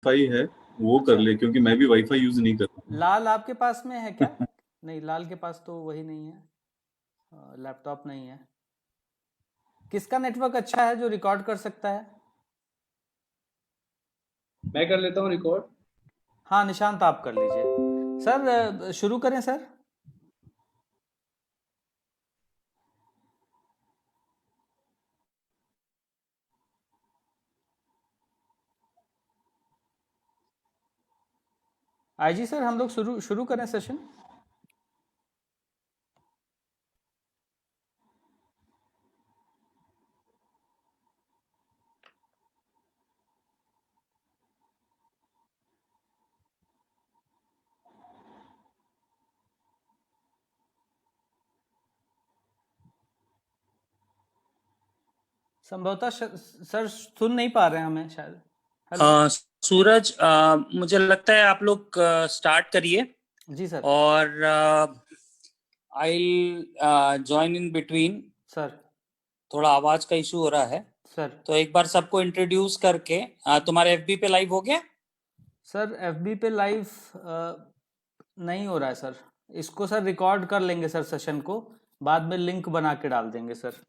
Wifi है वो कर अच्छा, ले, क्योंकि मैं भी वाईफाई यूज नहीं करता लाल आपके पास में है क्या? हूँ। नहीं, लाल के पास तो वही नहीं है, लैपटॉप नहीं है। किसका नेटवर्क अच्छा है जो रिकॉर्ड कर सकता है? मैं कर लेता हूँ रिकॉर्ड। हाँ, निशांत आप कर लीजिए। सर शुरू करें सर? आईजी सर, हम लोग शुरू शुरू करें सेशन? संभवतः सर सुन नहीं पा रहे हैं हमें शायद। हेलो। सूरज, मुझे लगता है आप लोग स्टार्ट करिए जी सर। और I join in between. Sir. थोड़ा आवाज का इशू हो रहा है, सर। तो एक बार सबको इंट्रोड्यूस करके तुम्हारे एफबी पे लाइव हो गया? सर एफबी पे लाइव नहीं हो रहा है सर। इसको सर रिकॉर्ड कर लेंगे सर, सेशन को बाद में लिंक बना के डाल देंगे सर।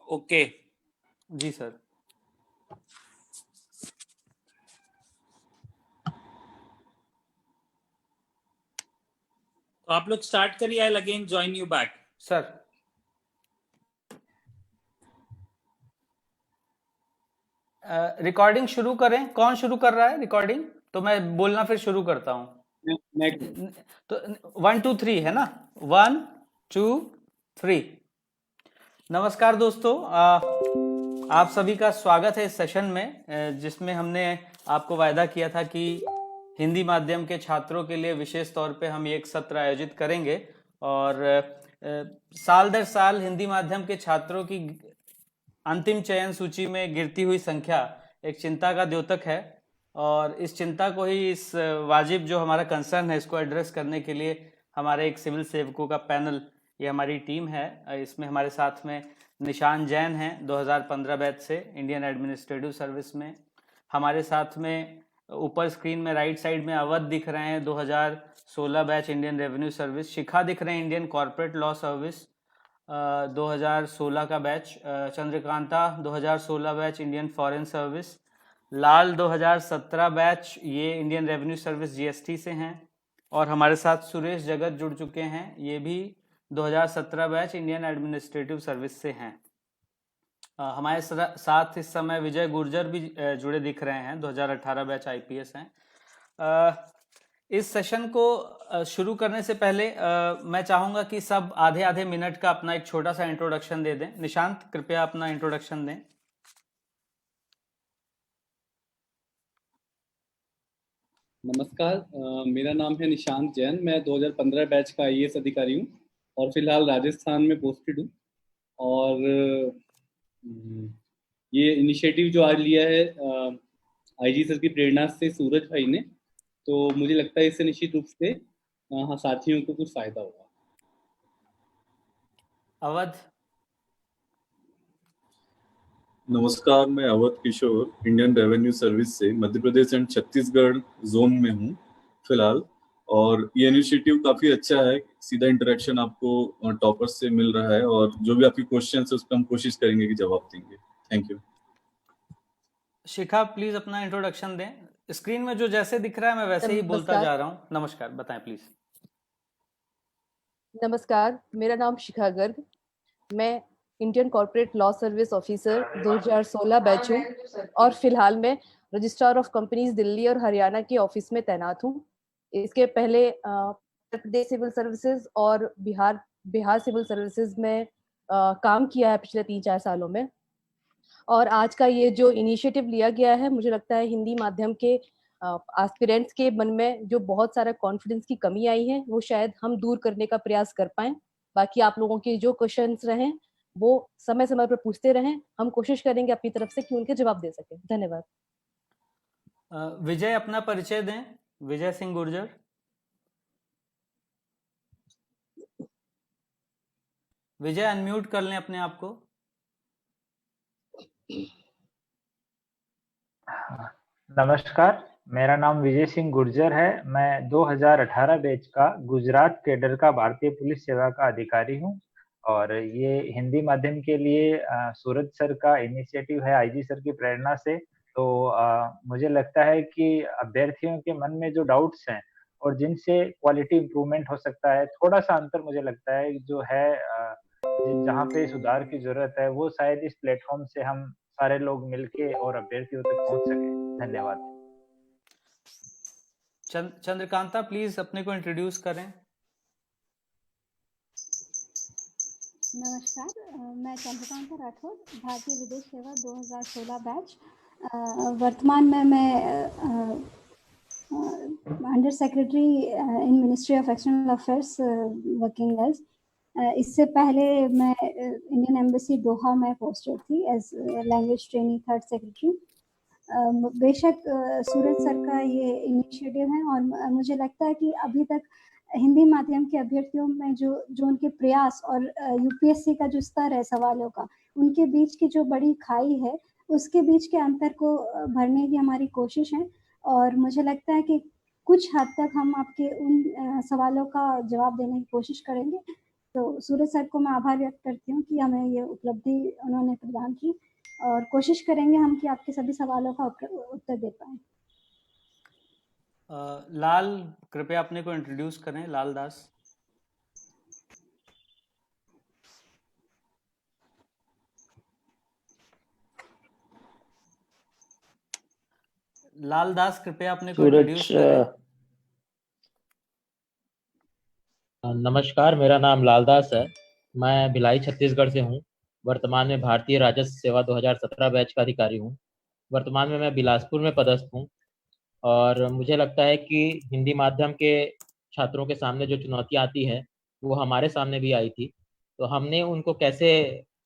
ओके। जी सर। तो आप लोग स्टार्ट करिए, I again join you back. Sir recording शुरू करें? कौन शुरू कर रहा है रिकॉर्डिंग? तो मैं बोलना फिर शुरू करता हूँ। मैं तो 1 2 3 है ना? 1 2 3। नमस्कार दोस्तों, आप सभी का स्वागत है इस सेशन में, जिसमें हमने आपको वायदा किया था कि हिंदी माध्यम के छात्रों के लिए विशेष तौर पे हम एक सत्र आयोजित करेंगे। और साल दर साल हिंदी माध्यम के छात्रों की अंतिम चयन सूची में गिरती हुई संख्या एक चिंता का द्योतक है। और इस चिंता को ही, इस वाजिब जो हमारा कंसर्न है, इसको एड्रेस करने के लिए हमारे एक सिविल सेवकों का पैनल, ये हमारी टीम है। इसमें हमारे साथ में निशान जैन हैं 2015 बैच से इंडियन एडमिनिस्ट्रेटिव सर्विस में। हमारे साथ में ऊपर स्क्रीन में राइट साइड में अवध दिख रहे हैं 2016 batch Indian revenue service. Shikha दिख रहे हैं इंडियन कॉर्पोरेट लॉ सर्विस 2016 का batch. Chandrakanta 2016 batch Indian foreign service. Lal 2017 batch, ये इंडियन रेवेन्यू सर्विस जीएसटी से हैं। और हमारे साथ सुरेश जगत जुड़ चुके हैं, ये भी 2017 बैच इंडियन एडमिनिस्ट्रेटिव सर्विस से हैं। हमारे साथ इस समय विजय गुर्जर भी जुड़े दिख रहे हैं, 2018 बैच आईपीएस हैं। इस सेशन को शुरू करने से पहले मैं चाहूंगा कि सब आधे आधे मिनट का अपना एक छोटा सा इंट्रोडक्शन दे दें। निशांत, कृपया अपना इंट्रोडक्शन दें। नमस्कार, मेरा नाम है निशांत जैन। मैं 2015 बैच का आईएएस अधिकारी हूँ और फिलहाल राजस्थान में पोस्टेड हूँ। और ये इनिशिएटिव जो आज लिया है आईजी सर की प्रेरणा से सूरज भाई ने, तो मुझे लगता है इससे निश्चित रूप से हाँ, साथियों को कुछ फायदा होगा। अवध। नमस्कार, मैं अवध किशोर इंडियन रेवेन्यू सर्विस से मध्य प्रदेश एंड छत्तीसगढ़ जोन में हूँ फिलहाल। और ये इनिशिएटिव काफी अच्छा है, सीधा इंटरेक्शन आपको टॉपर से मिल रहा है, और जो भी आपकी क्वेश्चन है उस पर हम कोशिश करेंगे कि जवाब देंगे। Thank you. शिखा प्लीज अपना इंट्रोडक्शन दें। स्क्रीन में जो जैसे दिख रहा है मैं वैसे ही बोलता नमस्कार। जा रहा हूँ। नमस्कार, बताएं प्लीज। नमस्कार, मेरा नाम शिखा गर्ग। मैं Indian corporate law service officer 2016 batch हूँ और फिलहाल मैं रजिस्ट्रार ऑफ कंपनीज दिल्ली और हरियाणा के ऑफिस में तैनात हूँ। इसके पहले उत्तर प्रदेश सिविल सर्विसेज और बिहार सिविल सर्विसेज में काम किया है पिछले 3-4 सालों में। और आज का ये जो इनिशिएटिव लिया गया है, मुझे लगता है हिंदी माध्यम के एस्पिरेंट्स के मन में जो बहुत सारा कॉन्फिडेंस की कमी आई है, वो शायद हम दूर करने का प्रयास कर पाए। बाकी आप लोगों के जो क्वेश्चंस रहें वो समय समय पर पूछते रहें, हम कोशिश करेंगे अपनी तरफ से कि उनके जवाब दे सकें। धन्यवाद। विजय, अपना परिचय दें। विजय सिंह गुर्जर। विजय, अनम्यूट कर लें अपने आप को। नमस्कार, मेरा नाम विजय सिंह गुर्जर है। मैं 2018 बैच का गुजरात कैडर का भारतीय पुलिस सेवा का अधिकारी हूँ और ये हिंदी माध्यम के लिए सूरज सर का इनिशिएटिव है, आईजी सर की प्रेरणा से। तो मुझे लगता है कि अभ्यर्थियों के मन में जो डाउट्स हैं और जिनसे क्वालिटी इम्प्रूवमेंट हो सकता है, थोड़ा-सा अंतर मुझे लगता है जो है जहाँ पे सुधार की ज़रूरत है, वो शायद इस प्लेटफ़ॉर्म से हम सारे लोग मिलके और अभ्यर्थियों तक पहुँच सकें। धन्यवाद। चंद्रकांता प्लीज अपने को इंट्रोड्यूस करें। नमस्कार, मैं चंद्रकांता राठौर, भारतीय विदेश सेवा 2016 बैच। वर्तमान में मैं under secretary in ministry of external affairs working as. इससे पहले मैं इंडियन एम्बेसी दोहा में पोस्टेड थी as language training third secretary. बेशक सूरज सर का ये इनिशिएटिव है और मुझे लगता है कि अभी तक हिंदी माध्यम के अभ्यर्थियों में जो उनके प्रयास और यूपीएससी का जो स्तर है सवालों का, उनके बीच की जो बड़ी खाई है, उसके बीच के अंतर को भरने की हमारी कोशिश है। और मुझे लगता है कि कुछ हद तक हम आपके उन सवालों का जवाब देने की कोशिश करेंगे। तो सूरज सर को मैं आभार व्यक्त करती हूँ कि हमें ये उपलब्धि उन्होंने प्रदान की और कोशिश करेंगे हम कि आपके सभी सवालों का उत्तर दे पाएं। लाल, कृपया अपने को इंट्रोड्यूस करें। लाल दास। लाल दास, कृपया अपने को इंट्रोड्यूस करें। नमस्कार, मेरा नाम लाल दास है। मैं भिलाई छत्तीसगढ़ से हूँ। वर्तमान में भारतीय राजस्व सेवा 2017 बैच का अधिकारी हूँ। वर्तमान में मैं बिलासपुर में पदस्थ हूँ और मुझे लगता है कि हिंदी माध्यम के छात्रों के सामने जो चुनौतियाँ आती हैं वो हमारे सामने भी आई थी, तो हमने उनको कैसे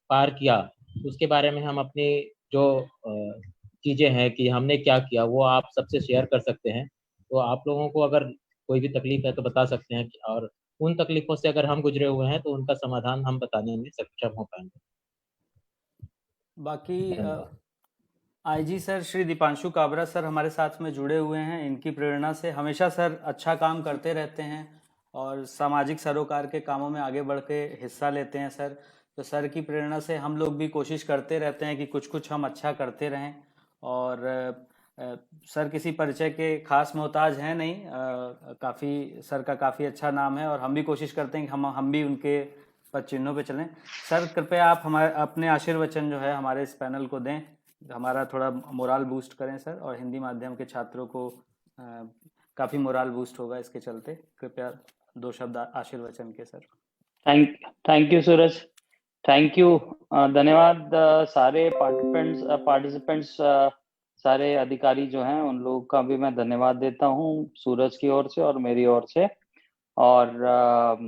पार किया उसके बारे में हम अपनी जो चीज़ें हैं कि हमने क्या किया वो आप सबसे शेयर कर सकते हैं। तो आप लोगों को अगर कोई भी तकलीफ है तो बता सकते हैं और उन तकलीफों से अगर हम गुजरे हुए हैं तो उनका समाधान हम बताने में सक्षम हो पाएंगे। बाकी IG sir Shri Deepanshu Kabra sir हमारे साथ में जुड़े हुए हैं। इनकी प्रेरणा से हमेशा सर अच्छा काम करते रहते हैं और सामाजिक सरोकार के कामों में आगे बढ़ के हिस्सा लेते हैं सर। तो सर की प्रेरणा से हम लोग भी कोशिश करते रहते हैं कि कुछ कुछ हम अच्छा करते रहें। और सर किसी परिचय के खास मोहताज हैं नहीं, काफ़ी सर का काफ़ी अच्छा नाम है और हम भी कोशिश करते हैं कि हम भी उनके पद चिन्हों पे चलें। सर कृपया आप हमारे अपने आशीर्वचन जो है हमारे इस पैनल को दें, हमारा थोड़ा मोराल बूस्ट करें सर, और हिंदी माध्यम के छात्रों को काफ़ी मोराल बूस्ट होगा इसके चलते। कृपया 2 शब्द आशीर्वचन के sir. Thank you Suraj, thank you. धन्यवाद सारे पार्टिसिपेंट्स, सारे अधिकारी जो हैं उन लोगों का भी मैं धन्यवाद देता हूँ सूरज की ओर से और मेरी ओर से। और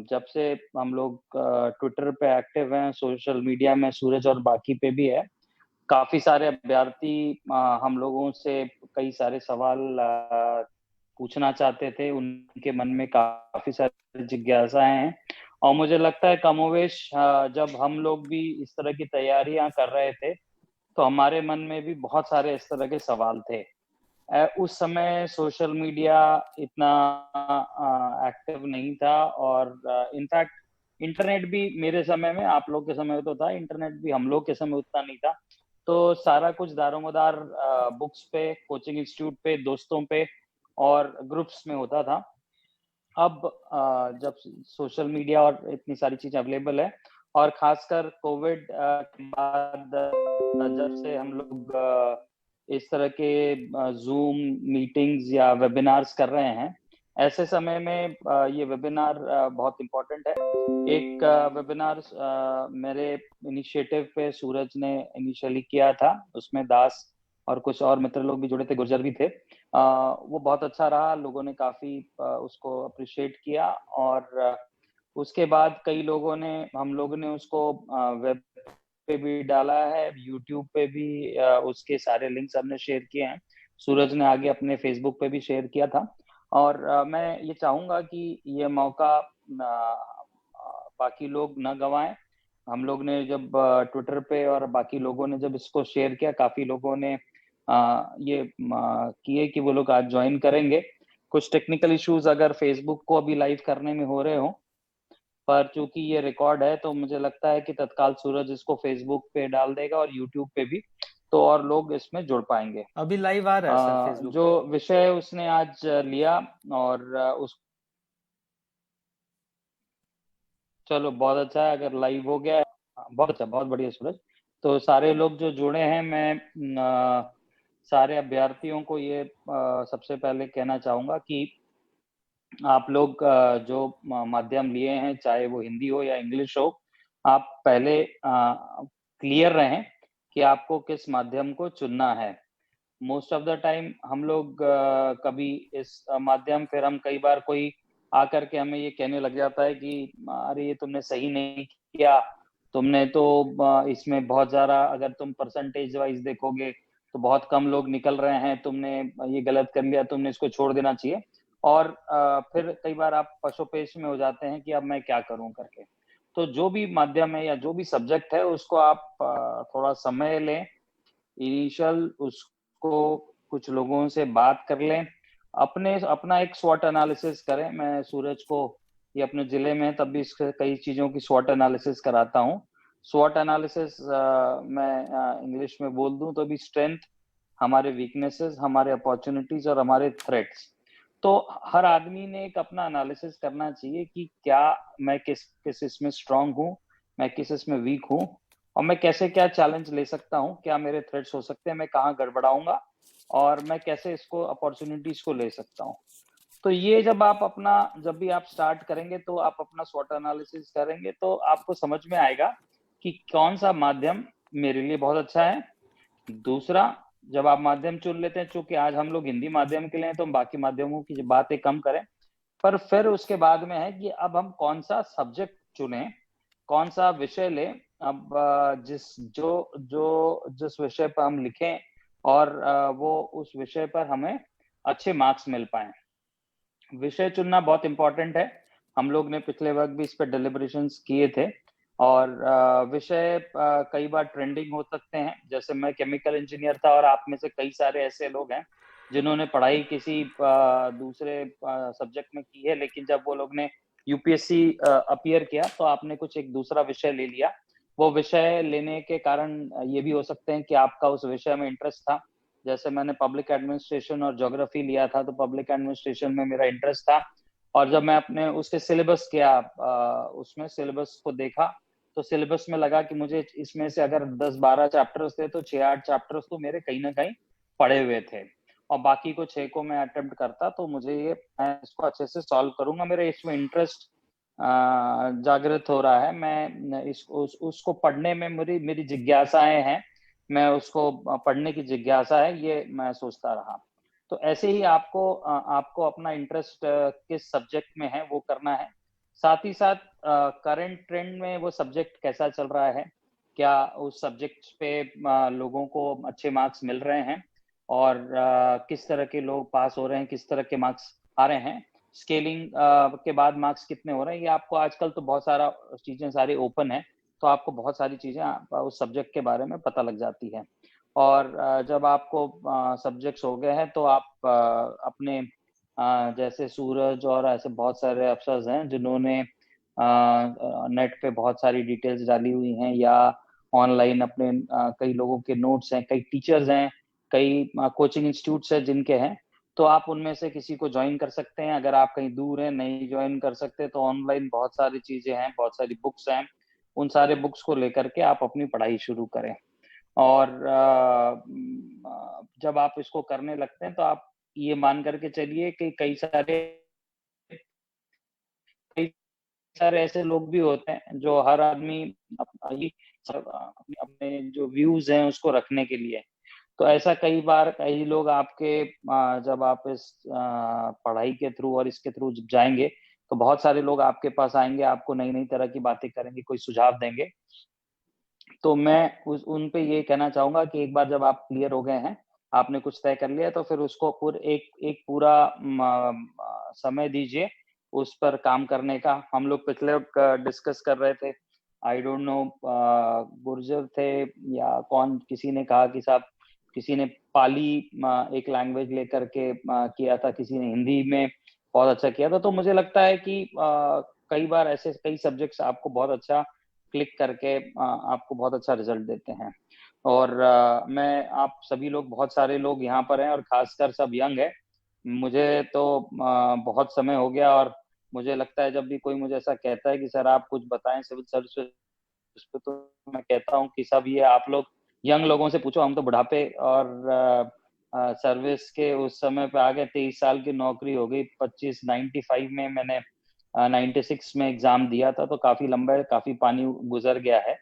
जब से हम लोग ट्विटर पे एक्टिव हैं, सोशल मीडिया में सूरज और बाकी पे भी है, काफी सारे अभ्यर्थी हम लोगों से कई सारे सवाल पूछना चाहते थे। उनके मन में काफी सारी जिज्ञासाएं हैं और मुझे लगता है कमोवेश जब हम लोग भी इस तरह की तैयारियां कर रहे थे तो हमारे मन में भी बहुत सारे इस तरह के सवाल थे। उस समय सोशल मीडिया इतना एक्टिव नहीं था और इनफैक्ट इंटरनेट भी मेरे समय में, आप लोग के समय तो था, इंटरनेट भी हम लोग के समय उतना नहीं था। तो सारा कुछ दारोमदार बुक्स पे, कोचिंग इंस्टीट्यूट पे, दोस्तों पे और ग्रुप्स में होता था। अब जब सोशल मीडिया और इतनी सारी चीजें अवेलेबल है और खासकर कोविड के बाद जब से हम लोग इस तरह के जूम मीटिंग्स या वेबिनार्स कर रहे हैं, ऐसे समय में ये वेबिनार बहुत इम्पोर्टेंट है। एक वेबिनार मेरे इनिशिएटिव पे सूरज ने इनिशियली किया था, उसमें दास और कुछ और मित्र लोग भी जुड़े थे, गुर्जर भी थे। वो बहुत अच्छा रहा, लोगों ने काफी उसको अप्रिशिएट किया और उसके बाद कई लोगों ने, हम लोगों ने उसको वेब पे भी डाला है, यूट्यूब पे भी उसके सारे लिंक्स हमने शेयर किए हैं। सूरज ने आगे अपने फेसबुक पे भी शेयर किया था और मैं ये चाहूंगा कि ये मौका बाकी लोग न गंवाएं। हम लोग ने जब ट्विटर पे और बाकी लोगों ने जब इसको शेयर किया, काफी लोगों ने ये किए कि वो लोग आज ज्वाइन करेंगे। कुछ टेक्निकल इश्यूज अगर फेसबुक को अभी लाइव करने में हो रहे हो, पर चूंकि ये रिकॉर्ड है तो मुझे लगता है कि तत्काल सूरज इसको फेसबुक पे डाल देगा और यूट्यूब पे भी, तो और लोग इसमें जुड़ पाएंगे। अभी लाइव आ रहा है सर फेसबुक जो विषय उसने आज लिया और उस चलो बहुत अच्छा है अगर लाइव हो गया है, बहुत अच्छा, बहुत बढ़िया सूरज। तो सारे लोग जो जुड़े हैं, मैं सारे अभ्यर्थियों को ये सबसे पहले कहना चाहूंगा कि आप लोग जो माध्यम लिए हैं, चाहे वो हिंदी हो या इंग्लिश हो, आप पहले क्लियर रहें कि आपको किस माध्यम को चुनना है। मोस्ट ऑफ द टाइम हम लोग कभी इस माध्यम, फिर हम कई बार कोई आकर के हमें ये कहने लग जाता है कि अरे ये तुमने सही नहीं किया, तुमने तो इसमें बहुत ज्यादा, अगर तुम परसेंटेज वाइज देखोगे तो बहुत कम लोग निकल रहे हैं, तुमने ये गलत कर लिया, तुमने इसको छोड़ देना चाहिए। और फिर कई बार आप पशोपेश में हो जाते हैं कि अब मैं क्या करूं करके। तो जो भी माध्यम है या जो भी सब्जेक्ट है, उसको आप थोड़ा समय लें, इनिशियल उसको कुछ लोगों से बात कर लें, अपना एक स्वॉट एनालिसिस करें। मैं सूरज को, ये अपने जिले में तब भी इसके कई चीजों की स्वॉट एनालिसिस कराता हूँ। स्वॉट एनालिसिस मैं इंग्लिश में बोल दूं तो भी स्ट्रेंथ, हमारे वीकनेसेस, हमारे अपॉर्चुनिटीज और हमारे थ्रेट्स। तो हर आदमी ने एक अपना एनालिसिस करना चाहिए कि क्या मैं किस इसमें स्ट्रांग हूँ, मैं किस इसमें वीक हूँ, और मैं कैसे क्या चैलेंज ले सकता हूँ, क्या मेरे थ्रेट्स हो सकते हैं, मैं कहाँ गड़बड़ाऊंगा और मैं कैसे इसको अपॉर्चुनिटीज को ले सकता हूँ। तो ये जब भी आप स्टार्ट करेंगे तो आप अपना स्वॉट एनालिसिस करेंगे तो आपको समझ में आएगा कि कौन सा माध्यम मेरे लिए बहुत अच्छा है। दूसरा, जब आप माध्यम चुन लेते हैं, चूंकि आज हम लोग हिंदी माध्यम के लिए हैं तो हम बाकी माध्यमों की बातें कम करें, पर फिर उसके बाद में है कि अब हम कौन सा सब्जेक्ट चुने, कौन सा विषय लें। अब जिस विषय पर हम लिखें और वो उस विषय पर हमें अच्छे मार्क्स मिल पाए। विषय चुनना बहुत इंपॉर्टेंट है। हम लोग ने पिछले वक्त भी इस पर डिलिब्रेशंस किए थे, और विषय कई बार ट्रेंडिंग हो सकते हैं। जैसे मैं केमिकल इंजीनियर था और आप में से कई सारे ऐसे लोग हैं जिन्होंने पढ़ाई किसी दूसरे सब्जेक्ट में की है, लेकिन जब वो लोग ने यूपीएससी अपीयर किया तो आपने कुछ एक दूसरा विषय ले लिया। वो विषय लेने के कारण ये भी हो सकते हैं कि आपका उस विषय में इंटरेस्ट था। जैसे मैंने पब्लिक एडमिनिस्ट्रेशन और ज्योग्राफी लिया था, तो पब्लिक एडमिनिस्ट्रेशन में मेरा इंटरेस्ट था, और जब मैं अपने उसके सिलेबस किया, उसमें सिलेबस को देखा, तो सिलेबस में लगा कि मुझे इसमें से अगर 10-12 चैप्टर्स थे तो 6-8 चैप्टर्स तो मेरे कहीं ना कहीं पढ़े हुए थे, और बाकी को 6 को मैं अटेम्प्ट करता, तो मुझे ये, मैं इसको अच्छे से सॉल्व करूंगा, मेरे इसमें इंटरेस्ट जागृत हो रहा है, मैं उसको पढ़ने में मेरी जिज्ञासाएं हैं, मैं उसको पढ़ने की जिज्ञासा है, ये मैं सोचता रहा। तो ऐसे ही आपको अपना इंटरेस्ट किस सब्जेक्ट में है वो करना है। साथ ही साथ करंट ट्रेंड में वो सब्जेक्ट कैसा चल रहा है, क्या उस सब्जेक्ट पे लोगों को अच्छे मार्क्स मिल रहे हैं, और किस तरह के लोग पास हो रहे हैं, किस तरह के मार्क्स आ रहे हैं, स्केलिंग के बाद मार्क्स कितने हो रहे हैं, ये आपको आजकल तो बहुत सारा चीजें सारी ओपन है, तो आपको बहुत सारी चीजें उस सब्जेक्ट के बारे में पता लग जाती है। और जब आपको सब्जेक्ट्स हो गए हैं तो आप अपने जैसे सूरज और ऐसे बहुत सारे अफसर्स हैं जिन्होंने नेट पे बहुत सारी डिटेल्स डाली हुई हैं, या ऑनलाइन अपने कई लोगों के नोट्स हैं, कई टीचर्स हैं, कई कोचिंग इंस्टीट्यूट्स हैं जिनके हैं, तो आप उनमें से किसी को ज्वाइन कर सकते हैं। अगर आप कहीं दूर हैं, नहीं ज्वाइन कर सकते, तो ऑनलाइन बहुत सारी चीजें हैं, बहुत सारी बुक्स हैं, उन सारे बुक्स को लेकर के आप अपनी पढ़ाई शुरू करें। और जब आप इसको करने लगते हैं तो आप ये मान करके चलिए कि कई सारे ऐसे लोग भी होते हैं जो हर आदमी अपने जो व्यूज हैं उसको रखने के लिए, तो ऐसा कई लोग आपके जब आप इस पढ़ाई के थ्रू और इसके थ्रू जब जाएंगे तो बहुत सारे लोग आपके पास आएंगे, आपको नई नई तरह की बातें करेंगे, कोई सुझाव देंगे। तो मैं उन पे ये कहना चाहूंगा कि एक बार जब आप क्लियर हो गए हैं, आपने कुछ तय कर लिया, तो फिर उसको एक पूरा समय दीजिए उस पर काम करने का। हम लोग पिछले डिस्कस कर रहे थे, आई डोंट नो गुर्जर थे या कौन, किसी ने कहा कि साहब किसी ने पाली एक लैंग्वेज लेकर के किया था, किसी ने हिंदी में बहुत अच्छा किया था। तो मुझे लगता है कि कई बार ऐसे कई सब्जेक्ट्स आपको बहुत अच्छा क्लिक करके आपको बहुत अच्छा रिजल्ट देते हैं। और मैं आप सभी लोग, बहुत सारे लोग यहाँ पर हैं और खासकर सब यंग है। मुझे तो बहुत समय हो गया और मुझे लगता है जब भी कोई मुझे ऐसा कहता है कि सर आप कुछ बताएं सिविल सर्विस पे, तो मैं कहता हूँ कि सब ये आप लोग यंग लोगों से पूछो, हम तो बुढ़ापे और सर्विस के उस समय पे आ गए। 23 साल की नौकरी हो गई। 95 में मैंने 96 में एग्जाम दिया था, तो काफी लंबा, काफी पानी गुजर गया है।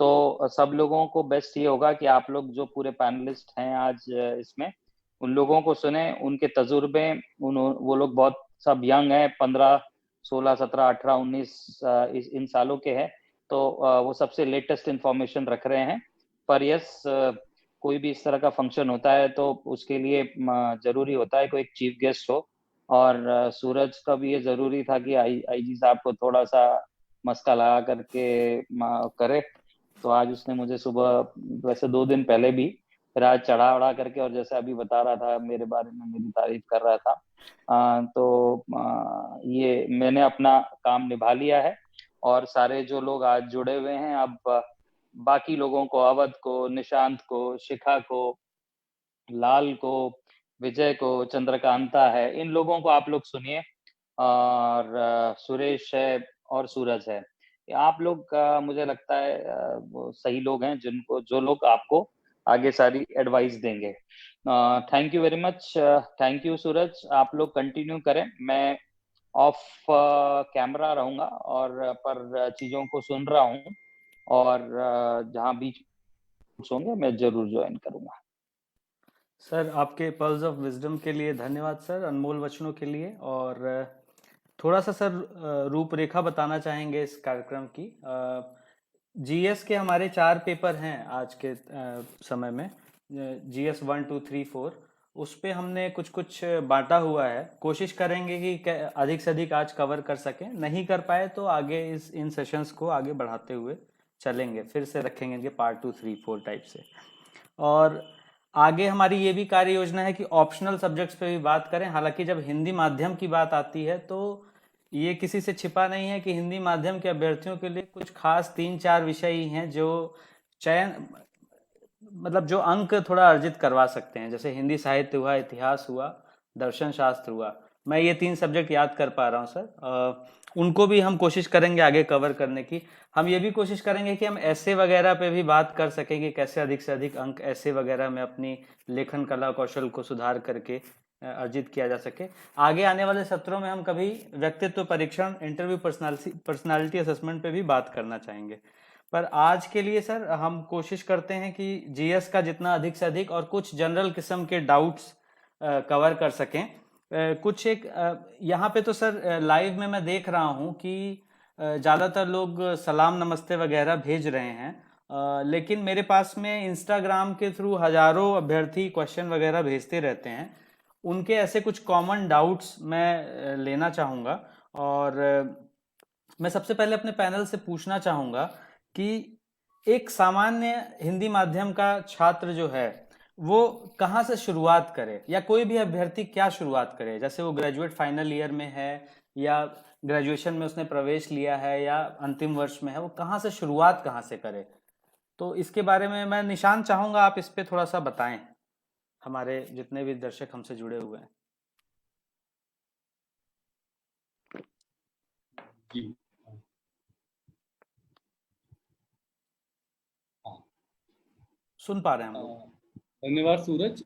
तो सब लोगों को बेस्ट ये होगा कि आप लोग जो पूरे पैनलिस्ट हैं आज इसमें, उन लोगों को सुने, उनके तजुर्बे, वो लोग बहुत सब यंग हैं, 15, 16, 17, 18, 19 इन सालों के हैं। तो वो सबसे लेटेस्ट इंफॉर्मेशन रख रहे हैं। पर यस, कोई भी इस तरह का फंक्शन होता है तो उसके लिए जरूरी होता है कोई एक चीफ गेस्ट हो। और सूरज का भी ये जरूरी था कि आईजी साहब को थोड़ा सा मस्का लगा करके करे। तो आज उसने मुझे सुबह, वैसे 2 दिन पहले भी, फिर आज चढ़ा उड़ा करके, और जैसे अभी बता रहा था मेरे बारे में, मेरी तारीफ कर रहा था। तो ये मैंने अपना काम निभा लिया है। और सारे जो लोग आज जुड़े हुए हैं, अब बाकी लोगों को, अवध को, निशांत को, शिखा को, लाल को, विजय को, चंद्रकांता है, इन लोगों को आप लोग सुनिए। और सुरेश है और सूरज है, आप लोग मुझे लगता है वो सही लोग हैं, जिनको, जो लोग आपको आगे सारी एडवाइस देंगे। Thank you very much. Thank you Suraj, आप लोग कंटिन्यू करें। मैं ऑफ कैमरा रहूंगा और पर चीजों को सुन रहा हूँ, और जहां बीच होंगे मैं जरूर ज्वाइन करूंगा। सर आपके पल्स ऑफ विजडम के लिए धन्यवाद सर, अनमोल वचनों के लिए। और थोड़ा सा सर रूपरेखा बताना चाहेंगे इस कार्यक्रम की। जीएस के हमारे 4 पेपर हैं आज के समय में, जीएस 1, 2, 3, 4। उस पे हमने कुछ कुछ बांटा हुआ है। कोशिश करेंगे कि अधिक से अधिक आज कवर कर सकें। नहीं कर पाए तो आगे इन सेशंस को आगे बढ़ाते हुए चलेंगे, फिर से रखेंगे इनके पार्ट 2, 3, 4 टाइप से। और आगे हमारी ये भी कार्य योजना है कि ऑप्शनल सब्जेक्ट्स पे भी बात करें। हालांकि जब हिंदी माध्यम की बात आती है तो ये किसी से छिपा नहीं है कि हिंदी माध्यम के अभ्यर्थियों के लिए कुछ खास 3-4 विषय ही हैं जो चयन, मतलब जो अंक थोड़ा अर्जित करवा सकते हैं। जैसे हिंदी साहित्य हुआ, इतिहास हुआ, दर्शन शास्त्र हुआ। मैं ये 3 सब्जेक्ट याद कर पा रहा हूँ सर। उनको भी हम कोशिश करेंगे आगे कवर करने की। हम ये भी कोशिश करेंगे कि हम ऐसे वगैरह पे भी बात कर सकें कि कैसे अधिक से अधिक अंक ऐसे वगैरह में अपनी लेखन कला कौशल को सुधार करके अर्जित किया जा सके। आगे आने वाले सत्रों में हम कभी व्यक्तित्व परीक्षण, इंटरव्यू, पर्सनालिटी असेसमेंट पे भी बात करना चाहेंगे। पर आज के लिए सर हम कोशिश करते हैं कि जीएस का जितना अधिक से अधिक और कुछ जनरल किस्म के डाउट्स कवर कर सकें। कुछ एक यहाँ पे तो सर लाइव में मैं देख रहा हूँ कि ज़्यादातर लोग सलाम नमस्ते वगैरह भेज रहे हैं, लेकिन मेरे पास में इंस्टाग्राम के थ्रू हजारों अभ्यर्थी क्वेश्चन वगैरह भेजते रहते हैं। उनके ऐसे कुछ कॉमन डाउट्स मैं लेना चाहूँगा। और मैं सबसे पहले अपने पैनल से पूछना चाहूँगा कि एक सामान्य हिंदी माध्यम का छात्र जो है वो कहाँ से शुरुआत करे, या कोई भी अभ्यर्थी क्या शुरुआत करे? जैसे वो ग्रेजुएट फाइनल ईयर में है या ग्रेजुएशन में उसने प्रवेश लिया है या अंतिम वर्ष में है, वो कहाँ से शुरुआत कहाँ से करे? तो इसके बारे में मैं निशांत चाहूंगा आप इस पे थोड़ा सा बताएं, हमारे जितने भी दर्शक हमसे जुड़े हुए हैं। जी सुन पा रहे हैं हम लोग? धन्यवाद सूरज।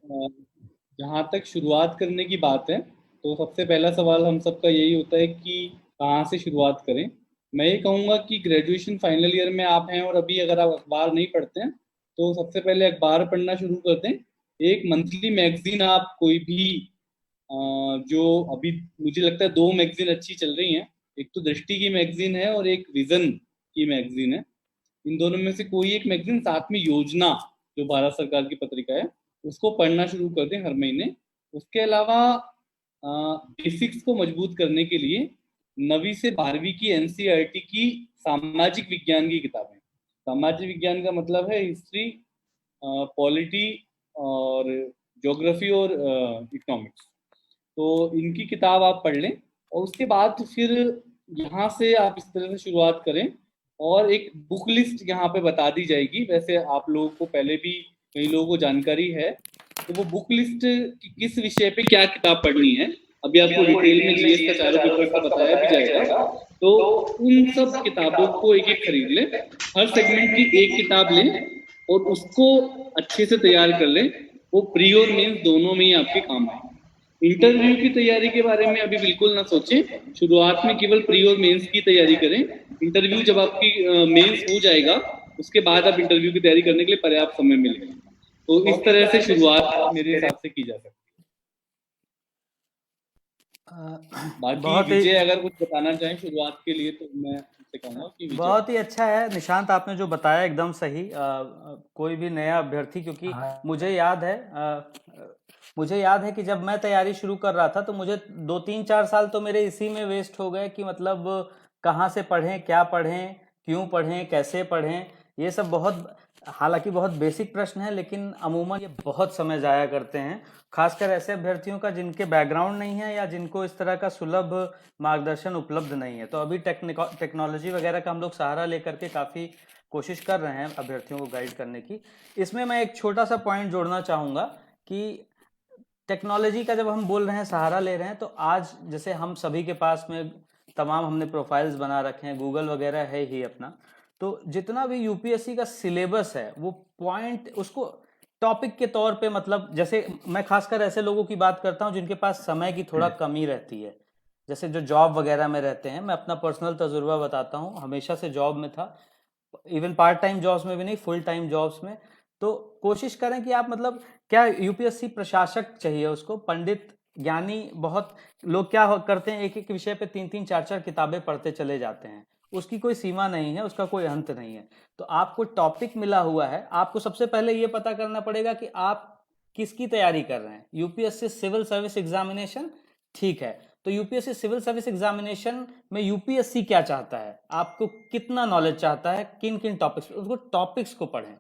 जहाँ तक शुरुआत करने की बात है तो सबसे पहला सवाल हम सबका यही होता है कि कहाँ से शुरुआत करें। मैं ये कहूँगा कि ग्रेजुएशन फाइनल ईयर में आप हैं और अभी अगर आप अखबार नहीं पढ़ते हैं तो सबसे पहले अखबार पढ़ना शुरू कर दें। एक मंथली मैगजीन आप कोई भी, जो अभी मुझे लगता है 2 मैगजीन अच्छी चल रही हैं, एक तो दृष्टि की मैगजीन है और एक विजन की मैगजीन है। इन दोनों में से कोई एक मैगजीन, साथ में योजना जो भारत सरकार की पत्रिका है, उसको पढ़ना शुरू कर दें हर महीने। उसके अलावा बेसिक्स को मजबूत करने के लिए 9वीं से 12वीं की एनसीईआरटी की सामाजिक विज्ञान की किताबें, सामाजिक विज्ञान का मतलब है हिस्ट्री, पॉलिटी और ज्योग्राफी और इकोनॉमिक्स। तो इनकी किताब आप पढ़ लें और उसके बाद फिर यहाँ से आप इस तरह से शुरुआत करें और एक बुक लिस्ट यहाँ पे बता दी जाएगी। वैसे आप लोगों को पहले भी कई लोगों को जानकारी है, तो वो बुक लिस्ट किस विषय पे क्या किताब पढ़नी है अभी आपको डिटेल में जीएस का चारों पेपर का बताया भी जाएगा। तो उन सब किताबों को एक एक खरीद लें, हर सेगमेंट की एक किताब लें और उसको अच्छे से तैयार कर लें। वो प्री और मेंस दोनों में ही आपके काम आए। इंटरव्यू की तैयारी के बारे में अभी बिल्कुल ना सोचें, शुरुआत में केवल प्री और मेंस की तैयारी करें। इंटरव्यू जब आपकी मेंस हो जाएगा उसके बाद आप इंटरव्यू की तैयारी करने के लिए पर्याप्त समय मिलेगा। तो इस तरह से शुरुआत मेरे हिसाब से की जा सकती है। बाकी विजय अगर कुछ बताना चाहें शुरुआत के लिए तो मैं आपसे कहूँगा कि विजय। बहुत ही अच्छा है निशांत, आपने जो बताया एकदम सही। कोई भी नया अभ्यर्थी, क्योंकि मुझे याद है कि जब मैं तैयारी शुरू कर रहा था तो मुझे 2-3-4 साल तो मेरे इसी में वेस्ट हो गए कि मतलब कहाँ से पढ़ें, क्या पढ़ें, क्यों पढ़ें, कैसे पढ़ें। ये सब बहुत, हालांकि बहुत बेसिक प्रश्न है, लेकिन अमूमन ये बहुत समय जाया करते हैं, खासकर ऐसे अभ्यर्थियों का जिनके बैकग्राउंड नहीं है या जिनको इस तरह का सुलभ मार्गदर्शन उपलब्ध नहीं है। तो अभी टेक्नोलॉजी वगैरह का हम लोग सहारा लेकर के काफ़ी कोशिश कर रहे हैं अभ्यर्थियों को गाइड करने की। इसमें मैं एक छोटा सा पॉइंट जोड़ना चाहूँगा कि टेक्नोलॉजी का जब हम बोल रहे हैं, सहारा ले रहे हैं, तो आज जैसे हम सभी के पास में तमाम हमने प्रोफाइल्स बना रखे हैं, गूगल वगैरह है ही अपना। तो जितना भी यूपीएससी का सिलेबस है वो पॉइंट उसको टॉपिक के तौर पे, मतलब जैसे मैं खासकर ऐसे लोगों की बात करता हूं जिनके पास समय की थोड़ा कमी रहती है, जैसे जो जॉब वगैरह में रहते हैं। मैं अपना पर्सनल तजुर्बा बताता हूं, हमेशा से जॉब में था, इवन पार्ट टाइम जॉब्स में भी नहीं, फुल टाइम जॉब्स में। तो कोशिश करें कि आप, मतलब क्या यूपीएससी प्रशासक चाहिए उसको, पंडित ज्ञानी, बहुत लोग क्या करते हैं, एक एक विषय पे 3-3 4-4 किताबें पढ़ते चले जाते हैं। उसकी कोई सीमा नहीं है, उसका कोई अंत नहीं है। तो आपको टॉपिक मिला हुआ है, आपको सबसे पहले ये पता करना पड़ेगा कि आप किसकी तैयारी कर रहे हैं। यूपीएससी सिविल सर्विस एग्जामिनेशन, ठीक है, तो यूपीएससी सिविल सर्विस एग्जामिनेशन में यूपीएससी क्या चाहता है, आपको कितना नॉलेज चाहता है, किन किन टॉपिक्स, उसको टॉपिक्स को पढ़ें,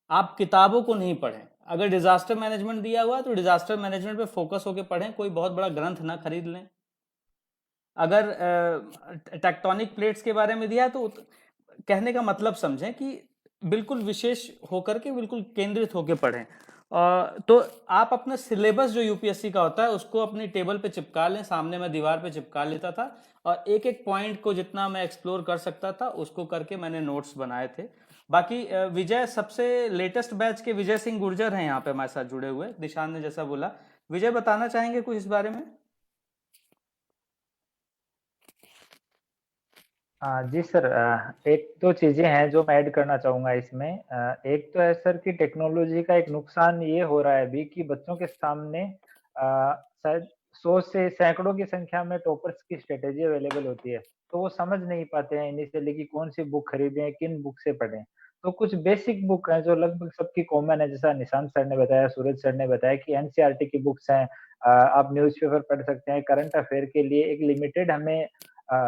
आप किताबों को नहीं पढ़ें। अगर डिजास्टर मैनेजमेंट दिया हुआ है तो डिजास्टर मैनेजमेंट पे फोकस होकर पढ़ें, कोई बहुत बड़ा ग्रंथ ना खरीद लें। अगर टेक्टोनिक प्लेट्स के बारे में दिया है तो कहने का मतलब समझें कि बिल्कुल विशेष होकर के, बिल्कुल केंद्रित होकर पढ़ें। तो आप अपना सिलेबस जो यूपीएससी का होता है उसको अपनी टेबल पे चिपका लें, सामने मैं दीवार पे चिपका लेता था और एक एक पॉइंट को जितना मैं एक्सप्लोर कर सकता था उसको करके मैंने नोट्स बनाए थे। बाकी विजय, सबसे लेटेस्ट बैच के विजय सिंह गुर्जर हैं यहाँ पे हमारे साथ जुड़े हुए, निशान ने जैसा बोला। विजय बताना चाहेंगे कुछ इस बारे में? जी सर, एक दो चीजें हैं जो मैं ऐड करना चाहूंगा इसमें। एक तो है सर कि टेक्नोलॉजी का एक नुकसान ये हो रहा है अभी कि बच्चों के सामने शायद 100 से सैकड़ों की संख्या में टॉपर्स की स्ट्रेटेजी अवेलेबल होती है, तो वो समझ नहीं पाते हैं इनिशियली कि कौन सी बुक खरीदें, किन बुक से पढ़ें। तो कुछ बेसिक बुक हैं जो लगभग सबकी कॉमन है, जैसा निशांत सर ने बताया, सूरज सर ने बताया कि एनसीईआरटी की बुक्स हैं। आप न्यूज़पेपर पढ़ सकते हैं। करंट अफेयर के लिए एक लिमिटेड हमें